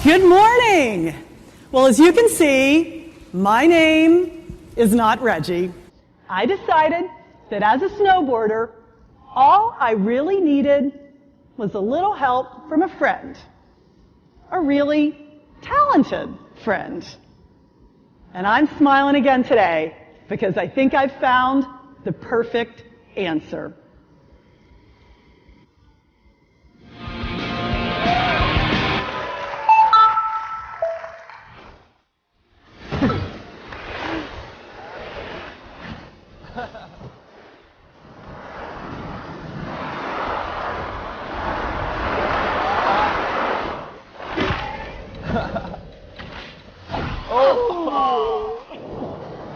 Good morning. Well, as you can see, my name is not Reggie. I decided that as a snowboarder, all I really needed was a little help from a friend, a really talented friend. And I'm smiling again today because I think I've found the perfect answer.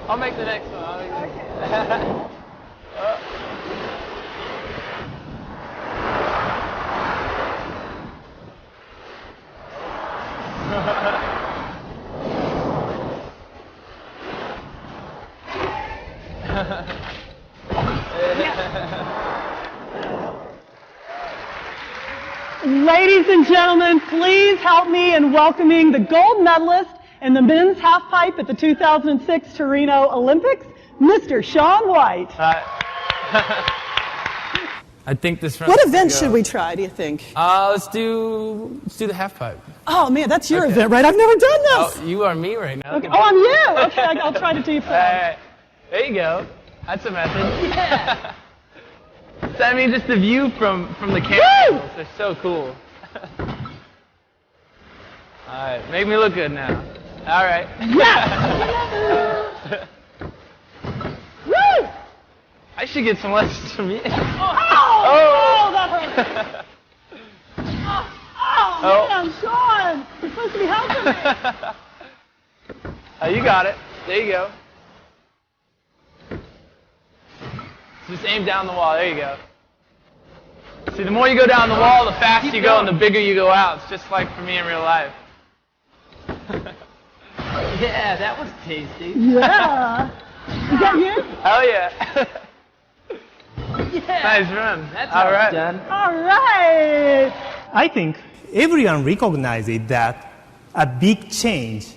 I'll make the next one. Ladies and gentlemen, please help me in welcoming the gold medalist in the men's halfpipe at the 2006 Torino Olympics, Mr. Shaun White. I think this. What event should we try, do you think? Let's do the halfpipe. Oh man, that's your event, right? I've never done this. Oh, you are me right now. Okay. Oh, I'm you. Okay, I'll try to do you first. Right. There you go. That's a method. Yeah. I mean, just the view from the cameras are so cool. All right, make me look good now. All right. Yes! Woo! I should get some lessons from you. Oh, that hurt. Oh, man, Shaun, you're supposed to be helping me. Oh, you got it. There you go. Just aim down the wall. There you go. See, the more you go down the wall, the faster you go, and the bigger you go out. It's just like for me in real life. Yeah, that was tasty. Yeah. Is that you? Hell yeah. Yeah. Nice run. That's all right. Done. All right. I think everyone recognizes that a big change,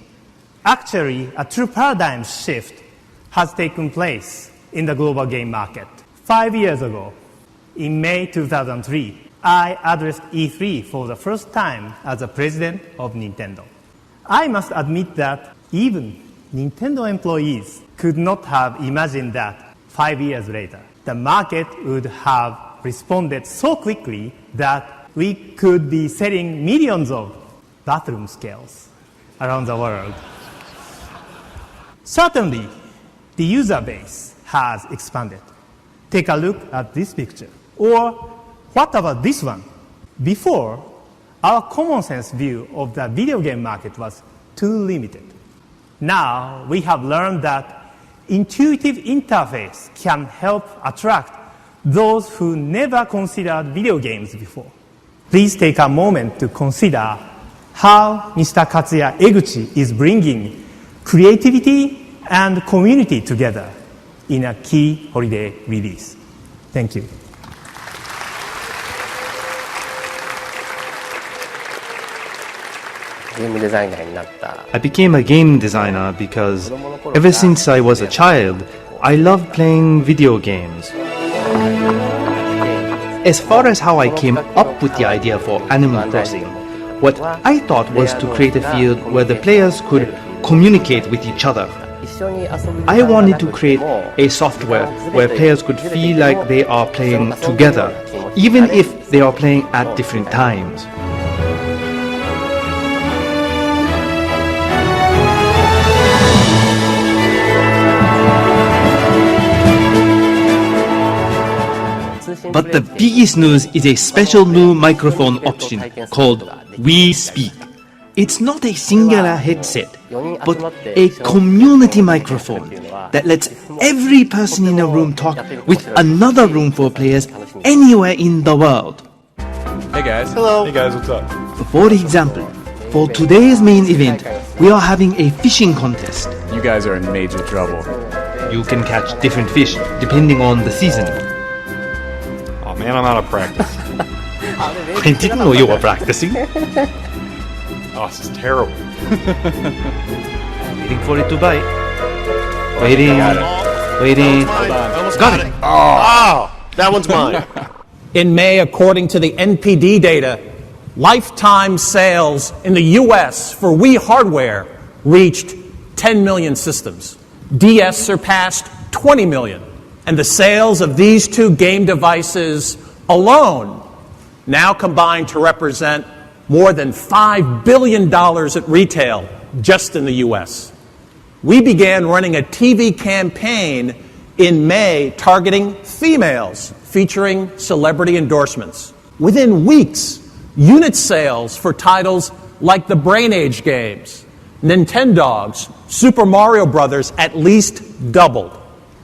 actually a true paradigm shift, has taken place in the global game market. 5 years ago, in May 2003, I addressed E3 for the first time as the president of Nintendo. I must admit that even Nintendo employees could not have imagined that 5 years later, the market would have responded so quickly that we could be selling millions of bathroom scales around the world. Certainly, the user base has expanded. Take a look at this picture. Or what about this one? Before, our common sense view of the video game market was too limited. Now, we have learned that intuitive interface can help attract those who never considered video games before. Please take a moment to consider how Mr. Katsuya Eguchi is bringing creativity and community together in a key holiday release. Thank you. I became a game designer because ever since I was a child, I loved playing video games. As far as how I came up with the idea for Animal Crossing, what I thought was to create a field where the players could communicate with each other. I wanted to create a software where players could feel like they are playing together, even if they are playing at different times. But the biggest news is a special new microphone option called WeSpeak. It's not a singular headset, but a community microphone that lets every person in a room talk with another room for players anywhere in the world. Hey guys. Hello. Hey guys, what's up? For example, for today's main event, we are having a fishing contest. You guys are in major trouble. You can catch different fish depending on the season. Oh man, I'm out of practice. I didn't know you were practicing. Oh, this is terrible. Waiting for it to bite. Waiting. Got it. Oh, that one's mine. In May, according to the NPD data, lifetime sales in the US for Wii hardware reached 10 million systems. DS surpassed 20 million. And the sales of these two game devices alone now combine to represent more than $5 billion at retail just in the US. We began running a TV campaign in May targeting females, featuring celebrity endorsements. Within weeks, unit sales for titles like the Brain Age games, Nintendogs, Super Mario Bros. At least doubled.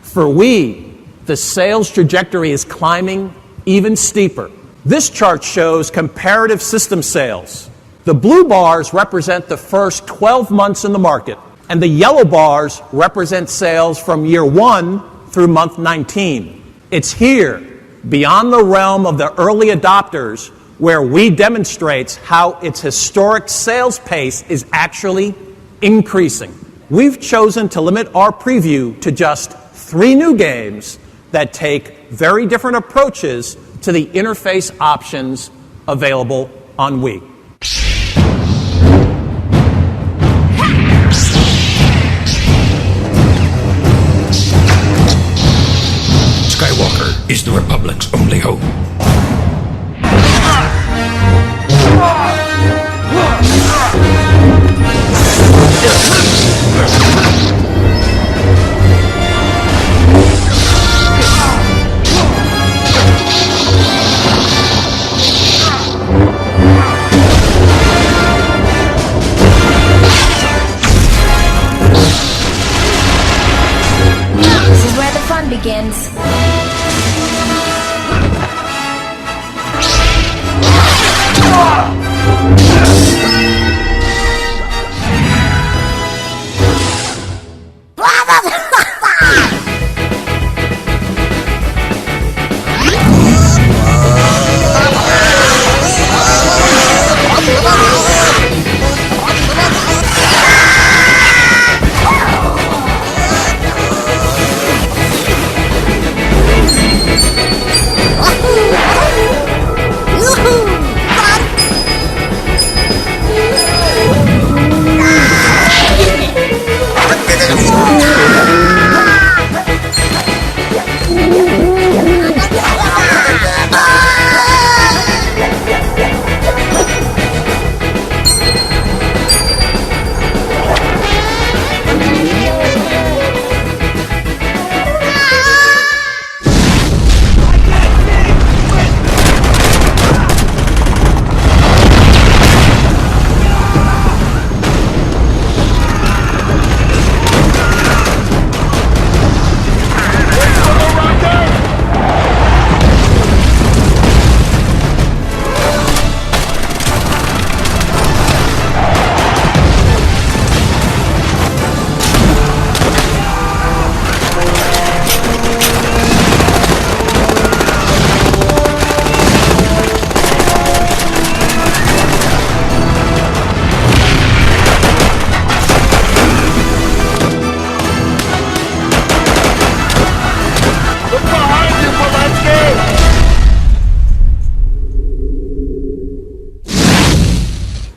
For Wii, the sales trajectory is climbing even steeper. This chart shows comparative system sales. The blue bars represent the first 12 months in the market, and the yellow bars represent sales from year 1 through month 19. It's here, beyond the realm of the early adopters, where Wii demonstrates how its historic sales pace is actually increasing. We've chosen to limit our preview to just 3 new games that take very different approaches to the interface options available on Wii. Skywalker is the Republic's only hope. This is where the fun begins.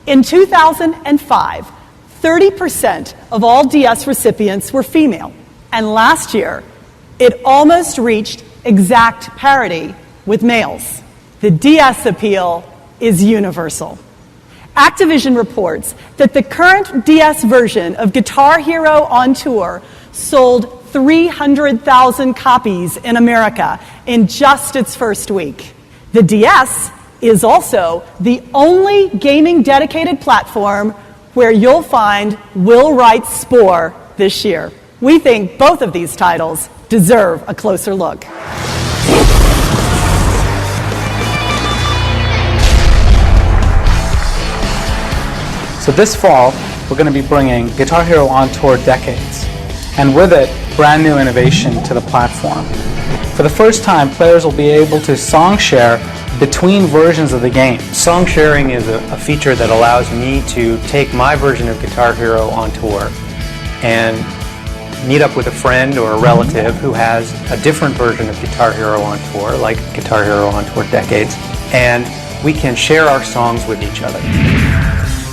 In 2005, 30% of all DS recipients were female. And last year, it almost reached exact parity with males. The DS appeal is universal. Activision reports that the current DS version of Guitar Hero on Tour sold 300,000 copies in America in just its first week. The DS is also the only gaming-dedicated platform where you'll find Will Wright's Spore this year. We think both of these titles deserve a closer look. So this fall, we're going to be bringing Guitar Hero on Tour Decades, and with it, brand new innovation to the platform. For the first time, players will be able to song share between versions of the game. Song sharing is a feature that allows me to take my version of Guitar Hero on tour and meet up with a friend or a relative who has a different version of Guitar Hero on tour, like Guitar Hero on Tour Decades, and we can share our songs with each other.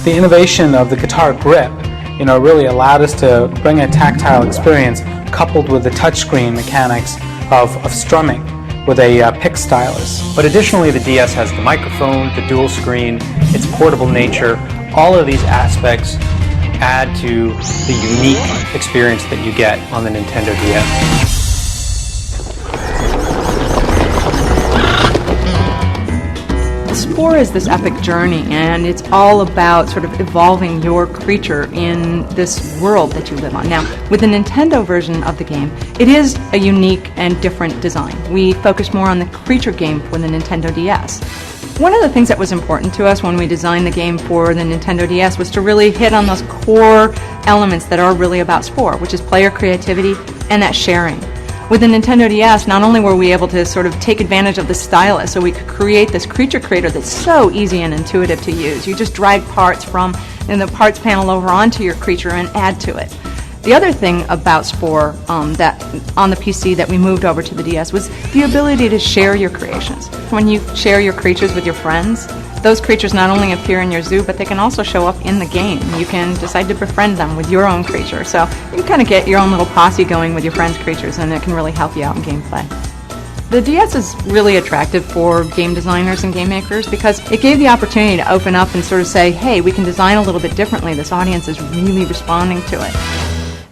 The innovation of the guitar grip, really allowed us to bring a tactile experience coupled with the touchscreen mechanics of strumming with a pick stylus. But additionally, the DS has the microphone, the dual screen, its portable nature. All of these aspects add to the unique experience that you get on the Nintendo DS. Spore is this epic journey, and it's all about sort of evolving your creature in this world that you live on. Now, with the Nintendo version of the game, it is a unique and different design. We focus more on the creature game for the Nintendo DS. One of the things that was important to us when we designed the game for the Nintendo DS was to really hit on those core elements that are really about Spore, which is player creativity and that sharing. With the Nintendo DS, not only were we able to sort of take advantage of the stylus, so we could create this creature creator that's so easy and intuitive to use. You just drag parts from the parts panel over onto your creature and add to it. The other thing about Spore that on the PC that we moved over to the DS was the ability to share your creations. When you share your creatures with your friends, those creatures not only appear in your zoo, but they can also show up in the game. You can decide to befriend them with your own creature. So you can kind of get your own little posse going with your friends' creatures, and it can really help you out in gameplay. The DS is really attractive for game designers and game makers because it gave the opportunity to open up and sort of say, hey, we can design a little bit differently. This audience is really responding to it.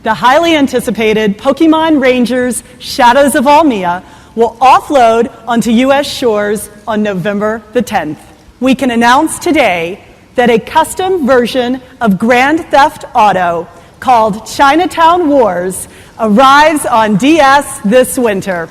The highly anticipated Pokemon Rangers Shadows of Almia will offload onto U.S. shores on November the 10th. We can announce today that a custom version of Grand Theft Auto called Chinatown Wars arrives on DS this winter.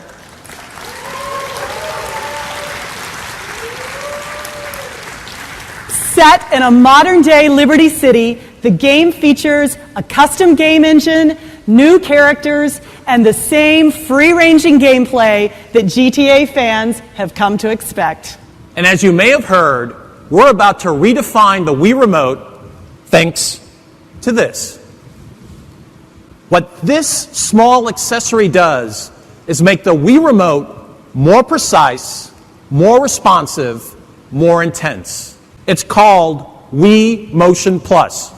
Set in a modern-day Liberty City, the game features a custom game engine, new characters, and the same free-ranging gameplay that GTA fans have come to expect. And as you may have heard, we're about to redefine the Wii Remote thanks to this. What this small accessory does is make the Wii Remote more precise, more responsive, more intense. It's called Wii Motion Plus.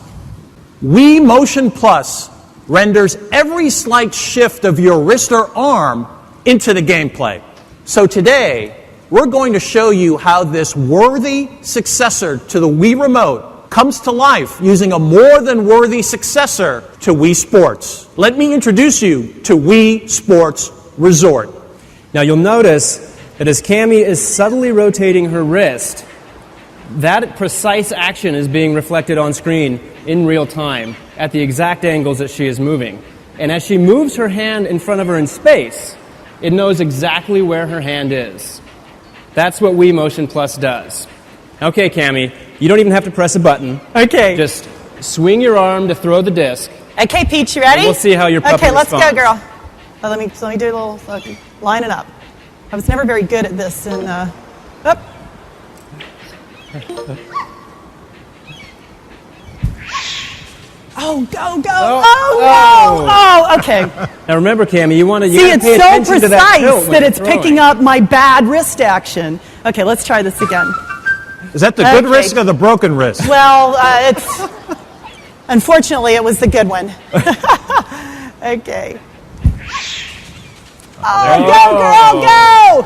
Wii Motion Plus renders every slight shift of your wrist or arm into the gameplay. So today, we're going to show you how this worthy successor to the Wii Remote comes to life using a more than worthy successor to Wii Sports. Let me introduce you to Wii Sports Resort. Now you'll notice that as Cami is subtly rotating her wrist, that precise action is being reflected on screen in real time at the exact angles that she is moving. And as she moves her hand in front of her in space, it knows exactly where her hand is. That's what Wii Motion Plus does. Okay, Cami, you don't even have to press a button. Okay. Just swing your arm to throw the disc. Okay, Peach, you ready? And we'll see how your puppet Okay, let's responds. go, girl. Let me do a little, line it up. I was never very good at this. Oh, go, go. Oh, no. Oh, okay. Now remember, Cami, you want to See, it's pay so attention to that precise tilt when that you're it's throwing. picking up my bad wrist action. Okay, let's try this again. Is that the good Okay. wrist or the broken wrist? Well, unfortunately, it was the good one. Okay. Oh, go, girl, go!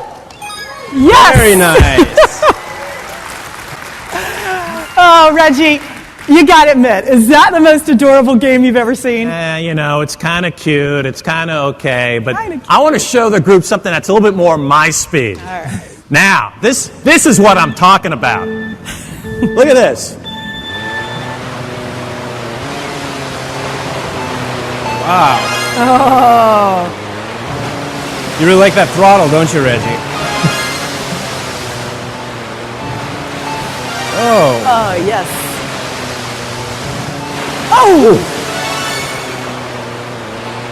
Yes! Very nice. Oh, Reggie, you gotta admit, is that the most adorable game you've ever seen? It's kind of cute. It's kind of okay. But I want to show the group something that's a little bit more my speed. All right. Now, this is what I'm talking about. Look at this. Wow. Oh. You really like that throttle, don't you, Reggie? Oh. Oh, yes. Oh!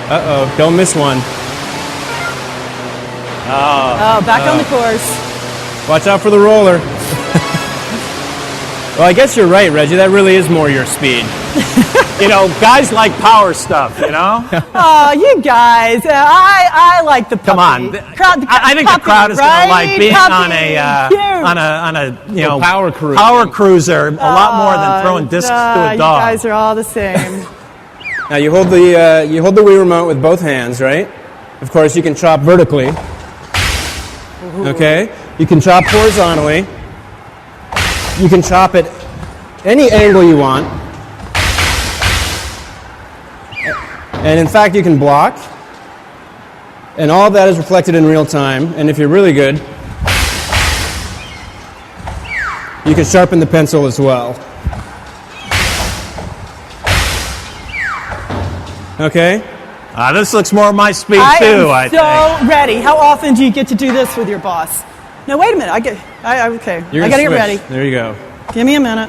Uh-oh, don't miss one. Oh, back on the course. Watch out for the roller. Well, I guess you're right, Reggie. That really is more your speed. You know, guys like power stuff, you know? Oh, you guys. I like the puppy. Come on. I think the crowd is going to like being on a you know, power cruiser. Power cruiser a lot more than throwing discs to a dog. You guys are all the same. Now you hold the Wii remote with both hands, right? Of course, you can chop vertically. Okay. You can chop horizontally. You can chop at any angle you want. And in fact, you can block. And all of that is reflected in real time. And if you're really good, you can sharpen the pencil as well. Okay? This looks more my speed I too, am so ready. How often do you get to do this with your boss? No, wait a minute. Okay. You're I gonna gotta get switch. ready. There you go. Give me a minute.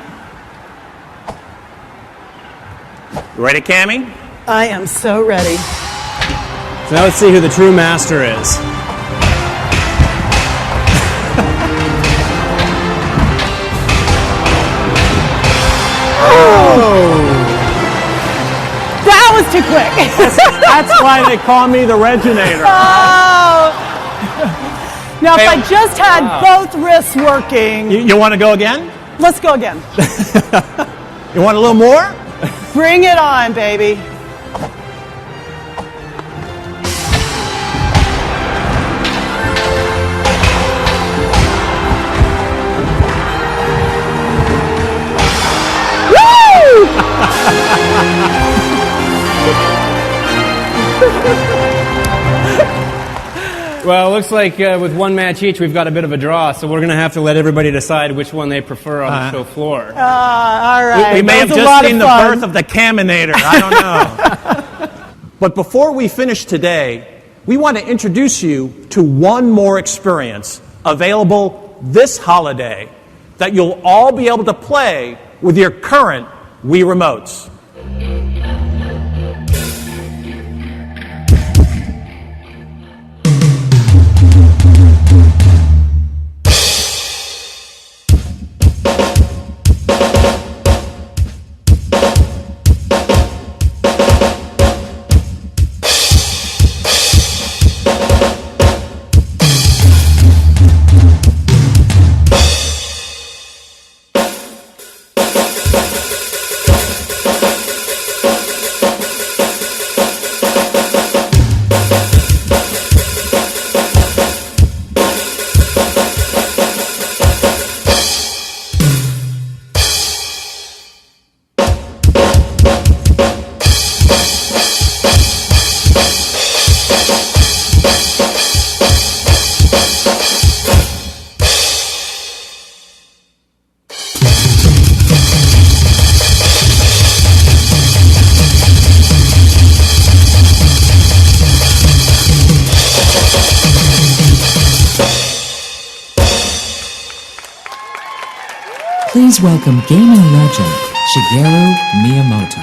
You ready, Cammy? I am so ready. So now let's see who the true master is. That was too quick. That's why they call me the Reginator. Oh. Now, if I just had both wrists working. You want to go again? Let's go again. You want a little more? Bring it on, baby. Well, it looks like with one match each, we've got a bit of a draw, so we're going to have to let everybody decide which one they prefer on the show floor. All right. We may have That was a just lot seen of the fun. birth of the Caminator. I don't know. But before we finish today, we want to introduce you to one more experience available this holiday that you'll all be able to play with your current Wii remotes. Please welcome gaming legend Shigeru Miyamoto.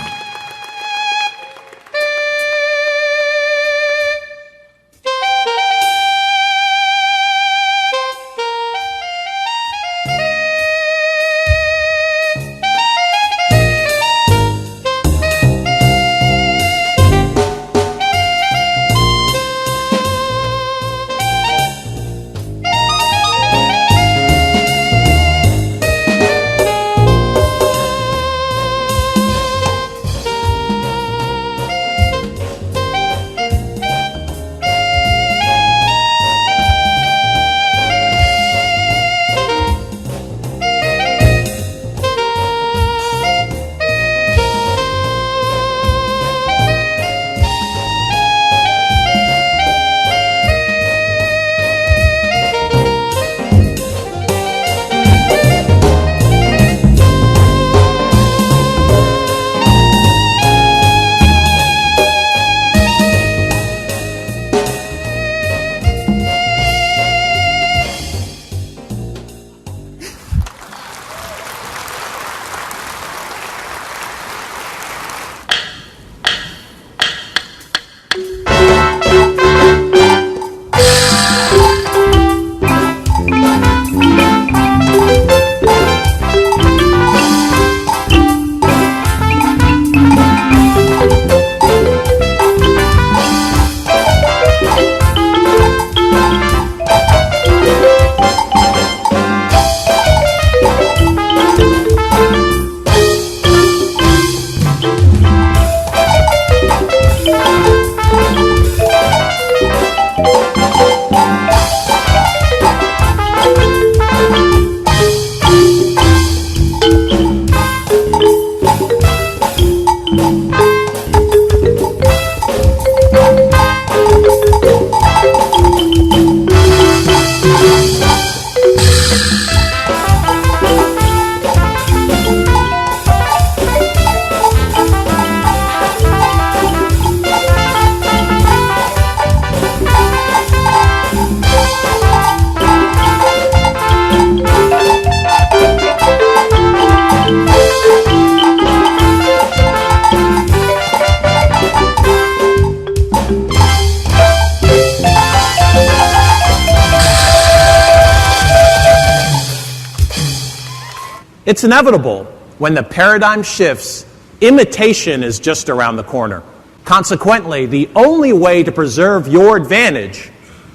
It's inevitable. When the paradigm shifts, imitation is just around the corner. Consequently, the only way to preserve your advantage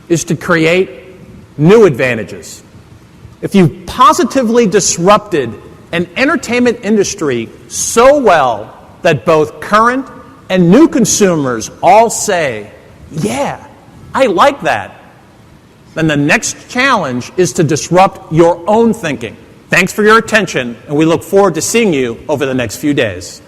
is to create new advantages. If you've positively disrupted an entertainment industry so well that both current and new consumers all say, yeah, I like that, then the next challenge is to disrupt your own thinking. Thanks for your attention, and we look forward to seeing you over the next few days.